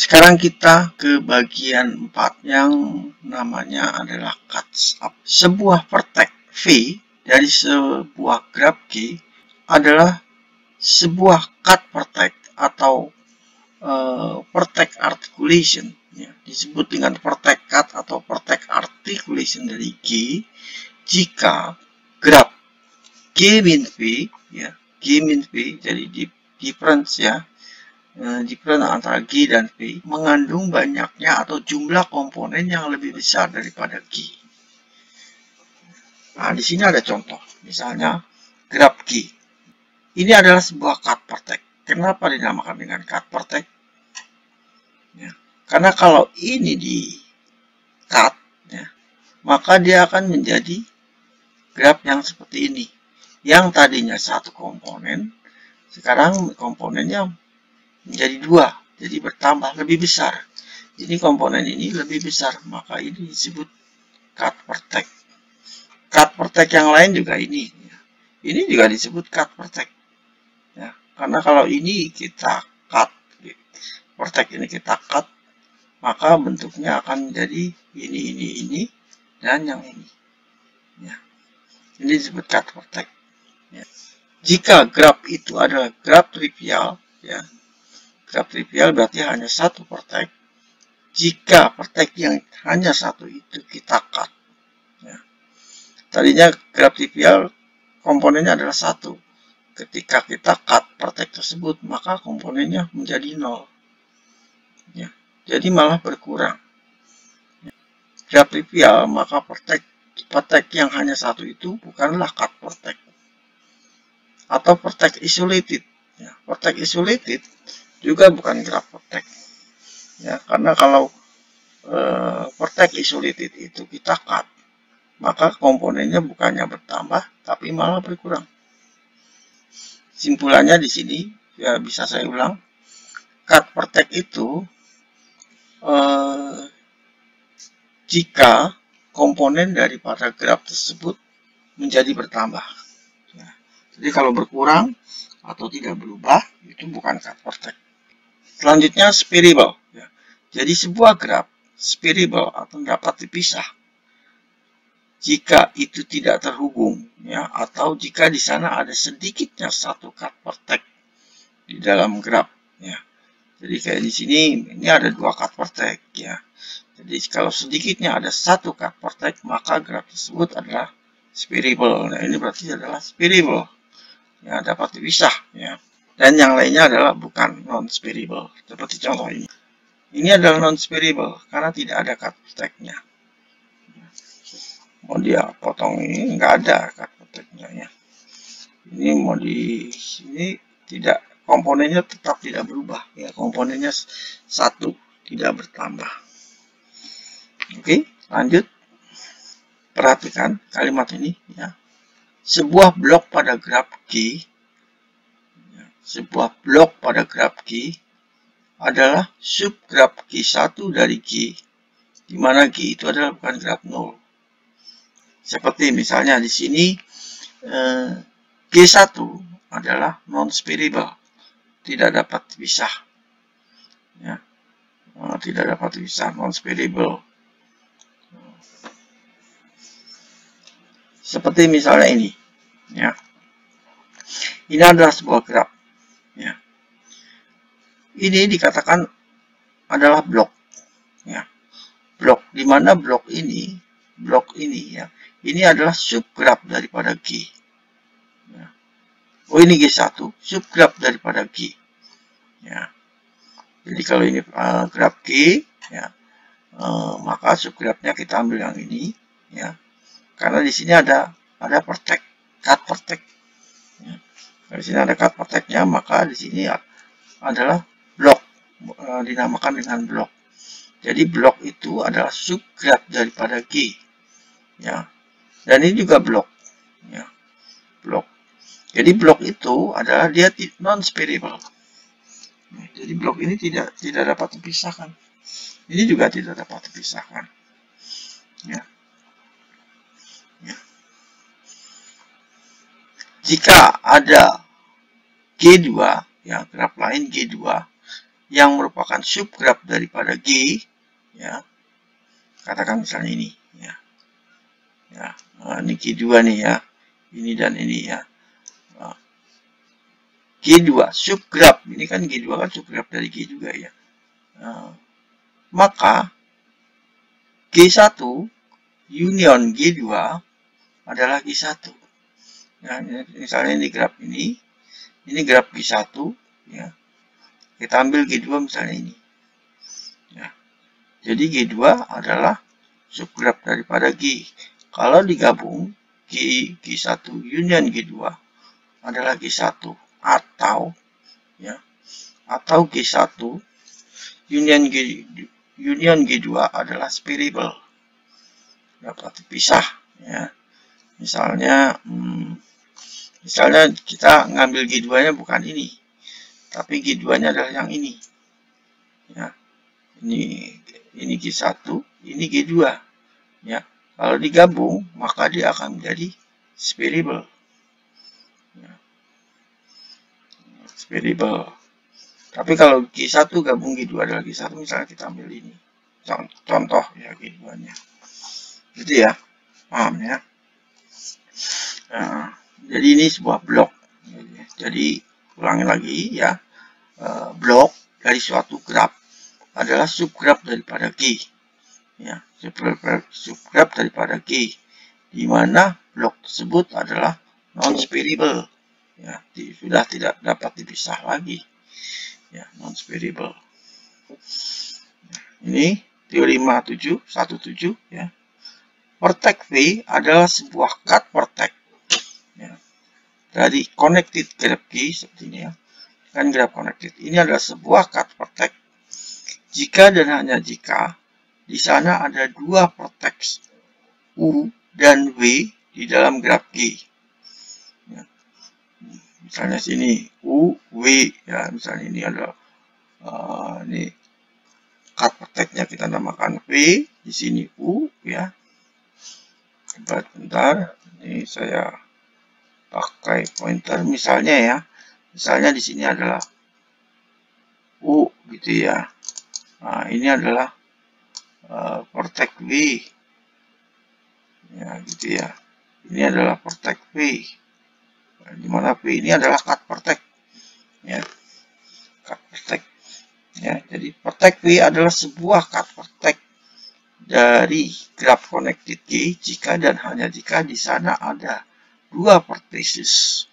Sekarang kita ke bagian 4 yang namanya adalah cuts up. Sebuah vertex V dari sebuah graf G adalah sebuah cut vertex atau vertex articulation, ya, disebut dengan vertex cut atau vertex articulation dari G jika graf G min V, ya, G min V, jadi difference, ya, difference antara G dan V mengandung banyaknya atau jumlah komponen yang lebih besar daripada G. Nah, di sini ada contoh, misalnya graf G. Ini adalah sebuah cut vertex. Kenapa dinamakan dengan cut vertex? Ya, karena kalau ini di cut, ya, maka dia akan menjadi graf yang seperti ini. Yang tadinya satu komponen, sekarang komponennya menjadi dua, jadi bertambah lebih besar. Jadi komponen ini lebih besar, maka ini disebut cut vertex. Cut vertex yang lain juga ini. Ini juga disebut cut vertex. Ya, karena kalau ini kita cut, vertex ini kita cut, maka bentuknya akan menjadi ini, dan yang ini. Ya, ini disebut cut vertex. Ya. Jika graf itu adalah graf trivial, ya, graf trivial berarti hanya satu vertex. Jika vertex yang hanya satu itu kita cut, ya. Tadinya graf trivial komponennya adalah satu. Ketika kita cut vertex tersebut, maka komponennya menjadi 0. Ya. Jadi malah berkurang. Ya. Graf trivial, maka vertex yang hanya satu itu bukanlah cut vertex. Atau vertex isolated. Ya. Vertex isolated juga bukan graf vertex. Ya, karena kalau vertex isolated itu kita cut, maka komponennya bukannya bertambah, tapi malah berkurang. Simpulannya di sini, ya bisa saya ulang, cut vertex itu jika komponen daripada graf tersebut menjadi bertambah. Ya, jadi kalau berkurang atau tidak berubah, itu bukan cut vertex. Selanjutnya spirable. Ya. Jadi sebuah graf spirable atau dapat dipisah jika itu tidak terhubung, ya, atau jika di sana ada sedikitnya satu cut vertex di dalam graf, ya. Jadi kayak di sini ini ada dua cut vertex, ya. Jadi kalau sedikitnya ada satu cut vertex, maka graf tersebut adalah spirable. Nah, ini berarti adalah spirable, ya, dapat dipisah, ya. Dan yang lainnya adalah bukan non-spirable, seperti contoh ini. Ini adalah non-spirable karena tidak ada cut vertex-nya. Mau dia potong ini nggak ada cut vertex-nya, ya. Ini mau di sini tidak, komponennya tetap tidak berubah, ya, komponennya satu, tidak bertambah. Oke, lanjut. Perhatikan kalimat ini, ya. Sebuah blok pada graf G, ya, sebuah blok pada graf G adalah subgraf G1 dari G, di mana G itu adalah bukan graf 0. Seperti misalnya di sini G1 adalah non-spirable, tidak dapat dipisah, ya, tidak dapat dipisah, non-spirable. Seperti misalnya ini, ya, ini adalah sebuah graf, ya. Ini dikatakan adalah blok, ya, blok, di mana blok ini, ya, ini adalah subgraf daripada G. Ya. Oh, ini G1, subgraf daripada G. Ya. Jadi kalau ini graf G, ya, maka subgrafnya kita ambil yang ini, ya. Karena di sini ada vertex, cut vertex. Ya. Di sini ada cut vertex-nya, maka di sini adalah blok, dinamakan dengan blok. Jadi blok itu adalah subgraf daripada G, ya. Dan ini juga blok, ya, blok. Jadi blok itu adalah dia non-spirable. Jadi blok ini tidak dapat dipisahkan. Ini juga tidak dapat dipisahkan, ya. Ya. Jika ada G2, ya, graf lain G2, yang merupakan subgraf daripada G, ya, katakan misalnya ini, ya, nah, ini G2 nih ya, ini dan ini ya. Nah, G2 subgraf, ini kan G2 kan subgraf dari G juga ya. Nah, maka G1 union G2 adalah G1. Nah, misalnya ini graf ini graf G1 ya. Kita ambil G2 misalnya ini. Ya. Jadi G2 adalah subgraf daripada G. Kalau digabung G1 union G2 adalah G1 atau ya, atau G1 union G2 adalah separable. Dapat dipisah ya. Misalnya kita ngambil G2-nya bukan ini, tapi G2-nya adalah yang ini. Ya. Ini G1, ini G2. Ya. Kalau digabung, maka dia akan menjadi separable. Ya. Separable. Tapi kalau G1 gabung G2 adalah G1, misalnya kita ambil ini. Contoh ya G2-nya. Gitu ya. Paham ya? Nah, jadi ini sebuah blok. Jadi ulangi lagi ya. Blok dari suatu graf adalah subgraf daripada G. Ya, subgraf daripada G, di mana blok tersebut adalah non-separable. Ya, sudah tidak dapat dipisah lagi. Ya, non-separable. Ini teori 5717 ya. Vertex V adalah sebuah cut vertex. Ya. Dari connected graph G seperti ini ya. Kan graph connected. Ini adalah sebuah cut vertex. Jika dan hanya jika di sana ada dua vertex U dan W di dalam graf G. Ya. Misalnya sini U, W ya. Misalnya ini ada ini cut vertexnya kita namakan V, di sini U ya. Bentar, ini saya pakai pointer misalnya ya. Misalnya di sini adalah U gitu ya. Nah, ini adalah vertex V. Ya, gitu ya. Ini adalah vertex V. Nah, di mana V ini adalah cut vertex. Ya. Cut vertex. Ya, jadi vertex V adalah sebuah cut vertex dari graf connected G jika dan hanya jika di sana ada dua vertices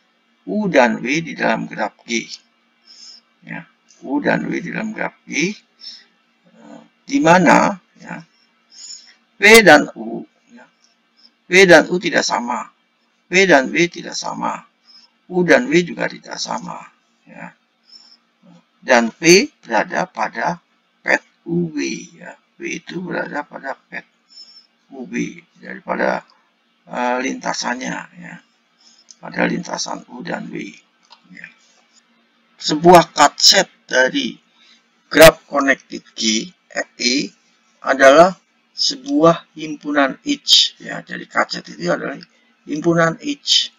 U dan W di dalam graf G. Ya, U dan W di dalam graf G, di mana ya, P dan U, ya, P dan U tidak sama, P dan W tidak sama, U dan W juga tidak sama. Ya. Dan P berada pada pet UW. Ya. P itu berada pada pet UB daripada lintasannya ya, pada lintasan U dan W ya. Sebuah cut set dari graf connected G FE adalah sebuah himpunan H ya. Jadi cut set itu adalah himpunan H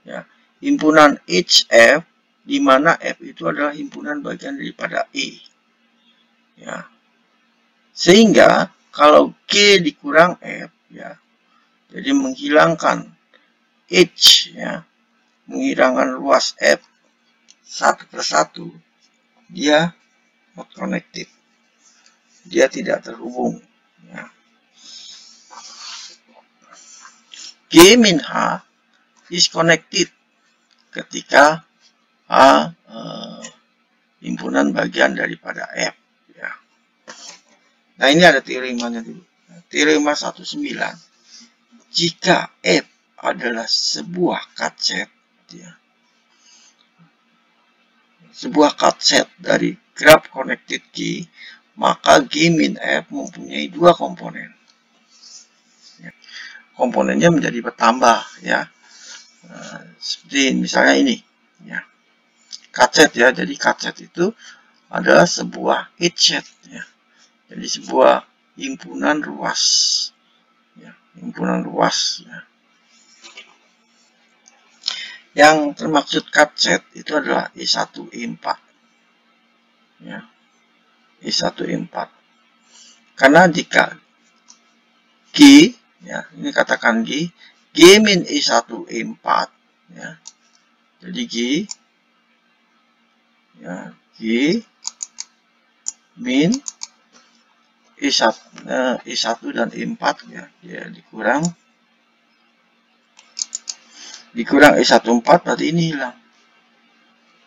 ya, himpunan HF, di mana F itu adalah himpunan bagian daripada E ya. Sehingga kalau G dikurang F ya, jadi menghilangkan H ya, menghilangkan ruas F satu persatu, dia not connected, dia tidak terhubung ya. G min H is connected ketika H himpunan bagian daripada F ya. Nah, ini ada teoremanya dulu. Teorema 19. Jika F adalah sebuah cut set ya, sebuah cut set dari graf connected G, maka G min F mempunyai dua komponen. Ya. Komponennya menjadi bertambah ya. Seperti misalnya ini ya. Cut set ya. Jadi cut set itu adalah sebuah H set ya. Jadi sebuah himpunan ruas ya, himpunan ruas ya. Yang termaksud cut set itu adalah E1, E4 ya. E1 E4. Karena jika G, ya, ini katakan G min E1 E4, ya. Jadi G, ya, G min E1, E1 dan E4, ya, dia dikurang E1 4, berarti ini hilang.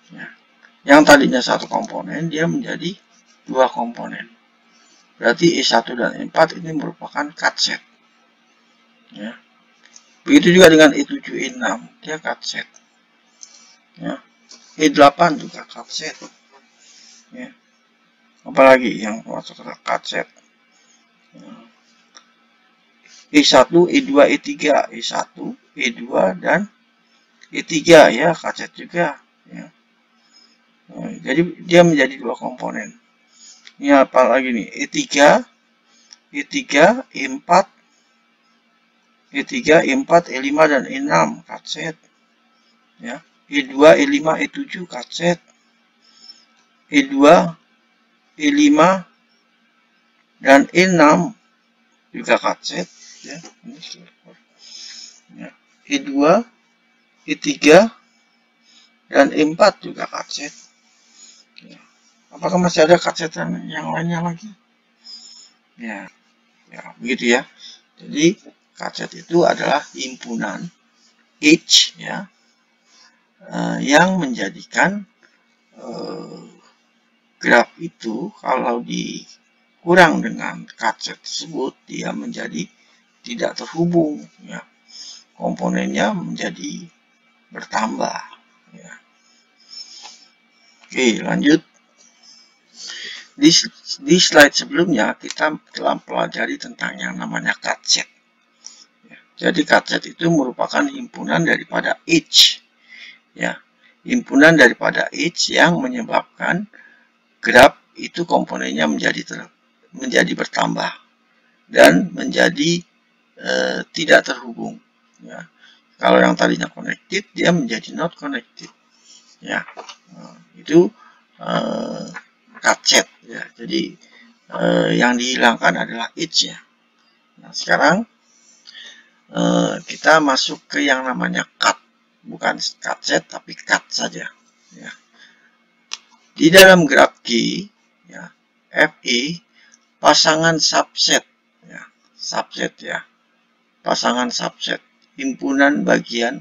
Ya. Yang tadinya satu komponen, dia menjadi dua komponen. Berarti E1 dan E4 ini merupakan cut set. Ya. Begitu juga dengan E7, E6, dia cut set. Ya. E8 juga cut set. Ya. Apalagi yang masuk ke cut set. Ya. E1, E2, E3, E1, E2 dan E3, ya, cut set juga. Ya. Nah, jadi dia menjadi dua komponen. Ini apa lagi nih? E3, E4, E3, E4, E5 dan E6 cut set. Ya. E2, E5, E7 cut set. E2, E5 dan E6 juga cut set. Ya. Ya. E2, E3 dan E4 juga cut set. Ya. Apakah masih ada cut set yang lainnya lagi? Ya, ya begitu ya. Jadi cut set itu adalah himpunan H, ya, yang menjadikan graf itu kalau dikurang dengan cut set tersebut, dia menjadi tidak terhubung, ya. Komponennya menjadi bertambah, ya. Oke, lanjut. Di slide sebelumnya kita telah pelajari tentang yang namanya cut set. Jadi cut set itu merupakan himpunan daripada H, ya, himpunan daripada H yang menyebabkan graf itu komponennya menjadi bertambah dan menjadi tidak terhubung. Ya. Kalau yang tadinya connected, dia menjadi not connected. Ya, itu cut set. Ya. Jadi yang dihilangkan adalah H-nya. Nah, sekarang kita masuk ke yang namanya cut, bukan cut set tapi cut saja. Ya. Di dalam graf G, ya, Fi pasangan subset, ya, subset, ya, pasangan subset himpunan bagian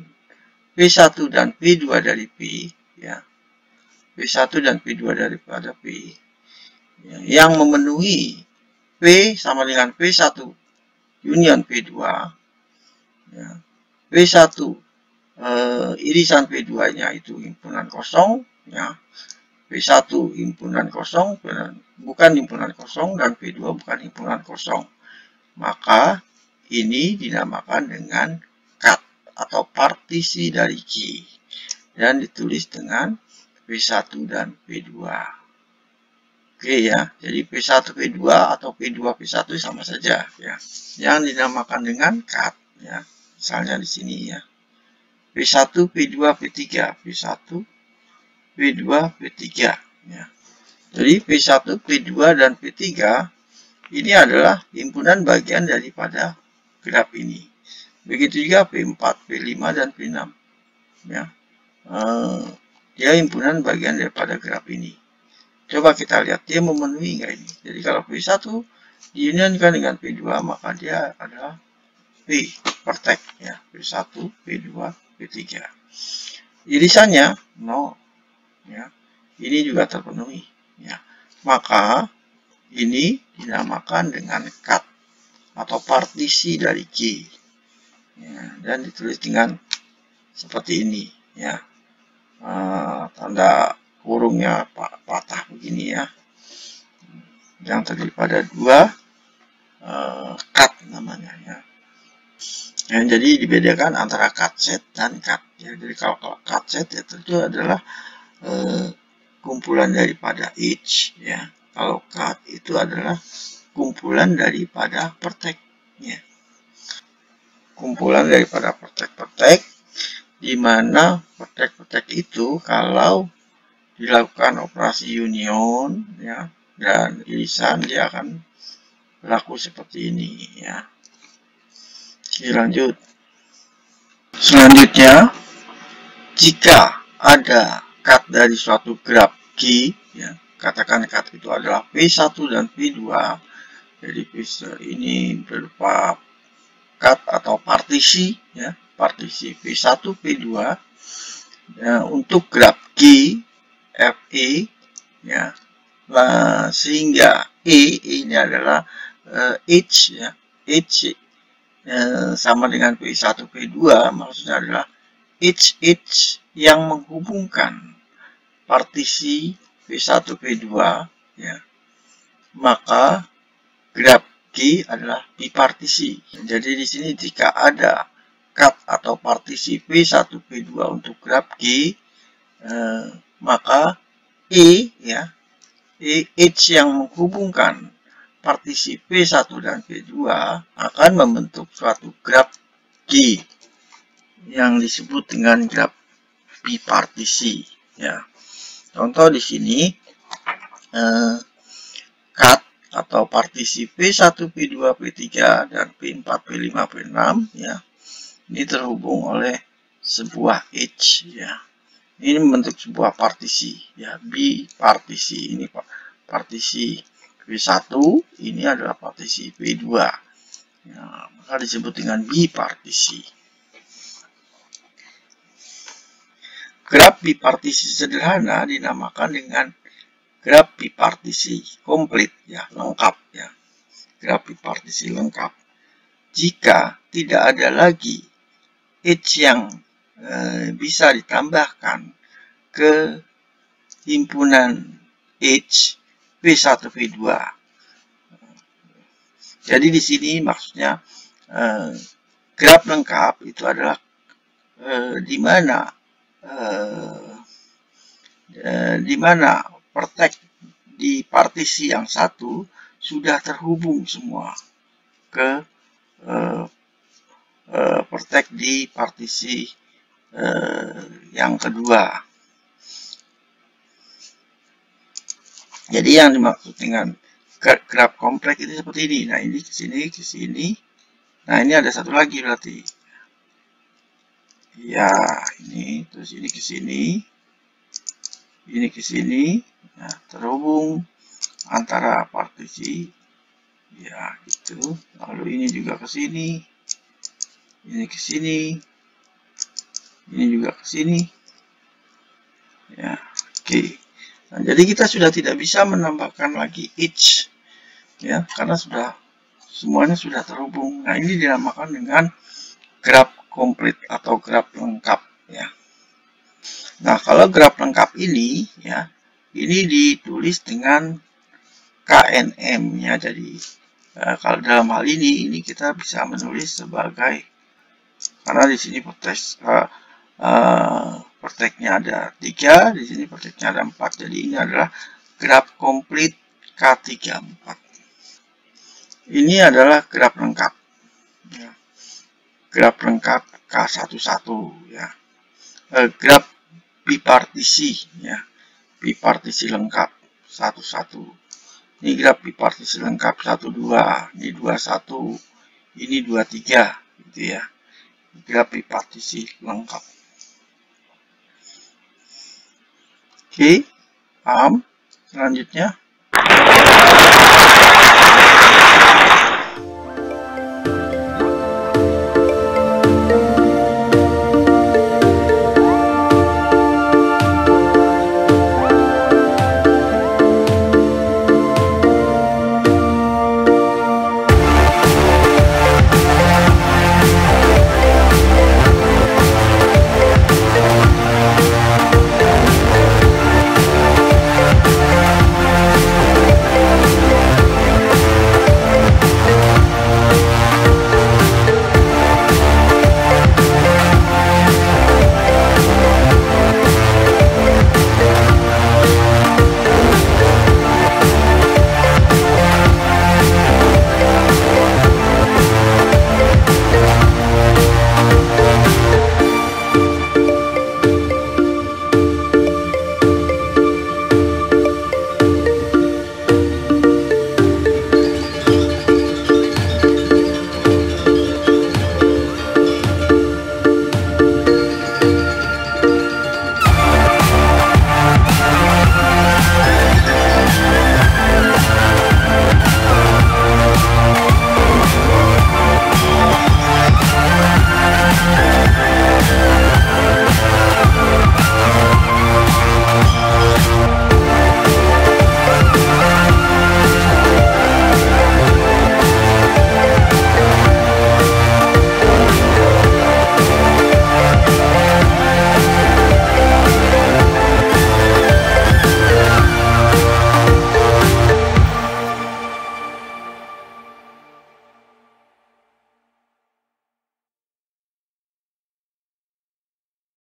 P1 dan P2 dari P, ya, P1 dan P2 daripada P, ya, yang memenuhi P sama dengan P1 union P2, ya, P1 irisan P2-nya itu himpunan kosong, ya, P1 himpunan kosong, bukan himpunan kosong, dan P2 bukan himpunan kosong. Maka ini dinamakan dengan cut atau partisi dari G dan ditulis dengan P1 dan P2. Oke, ya, jadi P1 P2 atau P2 P1 sama saja, ya. Yang dinamakan dengan cut, ya. Misalnya di sini, ya. P1 P2 P3, P1 P2 P3, ya. Jadi P1 P2 dan P3 ini adalah himpunan bagian daripada graf ini. Begitu juga P4, P5 dan P6, ya. Dia himpunan bagian daripada graf ini. Coba kita lihat dia memenuhi nggak ini. Jadi kalau P1 diunionkan dengan P2, maka dia adalah P pertek, ya, P1, P2, P3. Irisannya 0, ya. Ini juga terpenuhi, ya. Maka ini dinamakan dengan cut atau partisi dari G, ya, dan ditulis dengan seperti ini, ya. Tanda kurungnya patah begini, ya, yang terdiri pada dua cut namanya, ya. Nah, jadi dibedakan antara cut set dan cut, ya. Jadi kalau cut set ya tentu adalah kumpulan daripada each, ya. Kalau cut itu adalah kumpulan daripada pertek, ya. Kumpulan daripada pertek-pertek, di mana pertek-pertek itu kalau dilakukan operasi union, ya, dan irisan, dia akan berlaku seperti ini ya. Oke, lanjut. Selanjutnya, jika ada cut dari suatu graf G ya, katakan cut itu adalah P1 dan P2, jadi ini berupa cut atau partisi ya, partisi P1 P2 ya, untuk graf G FE ya, sehingga ini adalah H ya, H sama dengan P1 P2, maksudnya adalah H yang menghubungkan partisi P1 P2 ya, maka graf G adalah bipartisi. Jadi di sini jika ada cut atau partisi P1 P2 untuk graf G, maka ya, H yang menghubungkan partisi P1 dan P2 akan membentuk suatu graf G yang disebut dengan graf bipartisi ya. Contoh di sini cut atau partisi P1 P2 P3 dan P4 P5 P6 ya, ini terhubung oleh sebuah H ya. Ini membentuk sebuah partisi ya, bipartisi. Ini partisi P1, ini adalah partisi P2 ya, maka disebut dengan bipartisi. Graf bipartisi sederhana dinamakan dengan graf bipartisi komplit ya, lengkap ya. Graf bipartisi lengkap jika tidak ada lagi H yang bisa ditambahkan ke himpunan H P1 P2. Jadi di sini maksudnya graf lengkap itu adalah di mana pertek di partisi yang satu sudah terhubung semua ke pertek di partisi yang kedua. Jadi yang dimaksud dengan graf kompleks itu seperti ini. Nah, ini ke sini, ke sini. Nah, ini ada satu lagi berarti. Ya, ini terus ini ke sini. Ini ke sini. Nah, terhubung antara partisi. Ya, gitu. Lalu ini juga ke sini. Ini ke sini. Ini juga ke sini. Ya, oke. Nah, jadi kita sudah tidak bisa menambahkan lagi H ya, karena semuanya sudah terhubung. Nah, ini dinamakan dengan graf komplit atau graf lengkap ya. Nah, kalau graf lengkap ini ya, ini ditulis dengan KNM ya. Jadi kalau dalam hal ini kita bisa menulis sebagai, karena di sini perteknya ada 3, di sini perteknya ada 4. Jadi ini adalah graf komplit K34. Ini adalah graf lengkap. Ya. Graf lengkap K11 ya. Graf bipartisi ya. Bipartisi lengkap 11. Ini graf bipartisi lengkap 12, ini 21, ini 23 gitu ya. Graf bipartisi lengkap. Oke, paham? Selanjutnya